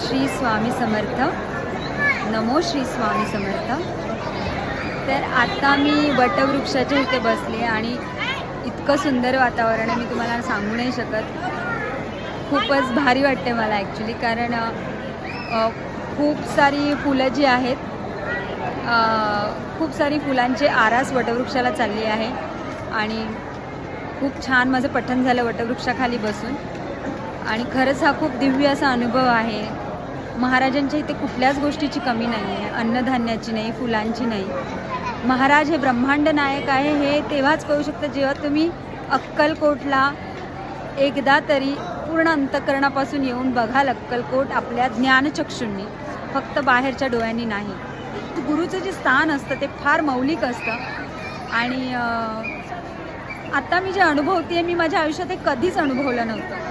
श्री स्वामी समर्थ. नमो श्री स्वामी समर्थ. तर आता मी वटवृक्षाच्या इथे बसले आणि इतकं सुंदर वातावरण आहे, मी तुम्हाला सांगू नाही शकत. खूपच भारी वाटते मला ॲक्च्युली, कारण खूप सारी फुलं जी आहेत, खूप सारी फुलांची आरास वटवृक्षाला चालली आहे आणि खूप छान माझं पठण झालं वटवृक्षाखाली बसून. आणि खरंच हा खूप दिव्य असा अनुभव आहे. महाराजांच्या इथे कुठल्याच गोष्टीची कमी नाही आहे, अन्नधान्याची नाही, फुलांची नाही. महाराज हे ब्रह्मांड नायक आहे हे तेव्हाच कळू शकतं जेव्हा तुम्ही अक्कलकोटला एकदा तरी पूर्ण अंतःकरणापासून येऊन बघाल. अक्कलकोट आपल्या ज्ञानचक्षुंनी, फक्त बाहेरच्या डोळ्यांनी नाही. गुरुचं जे स्थान असतं ते फार मौलिक असतं आणि आता मी जे अनुभवते मी माझ्या आयुष्यात हे कधीच अनुभवलं नव्हतं.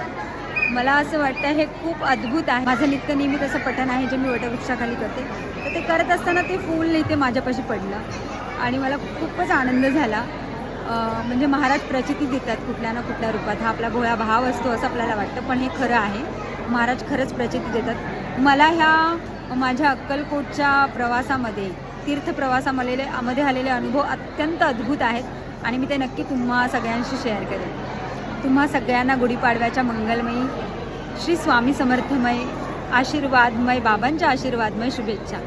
मला असं वाटतं हे खूप अद्भुत आहे. माझं नित्य नेहमीच असं पठण आहे जे मी वटवृक्षाखाली करते, तर ते करत असताना ते फूल इथे माझ्यापाशी पडलं आणि मला खूपच आनंद झाला. म्हणजे महाराज प्रचिती देतात कुठल्या ना कुठल्या रूपात. हा आपला भोळा भाव असतो असं आपल्याला वाटतं, पण हे खरं आहे. महाराज खरंच प्रचिती देतात. मला ह्या माझ्या अक्कलकोटच्या प्रवासामध्ये, तीर्थप्रवासामध्ये आलेले अनुभव अत्यंत अद्भुत आहेत आणि मी ते नक्की तुम्हा सगळ्यांशी शेअर करेन. तुम्हा सगळ्यांना गुढीपाडव्याच्या मंगलमयी, श्री स्वामी समर्थमय, आशीर्वादमय, बाबांच्या आशीर्वादमय शुभेच्छा.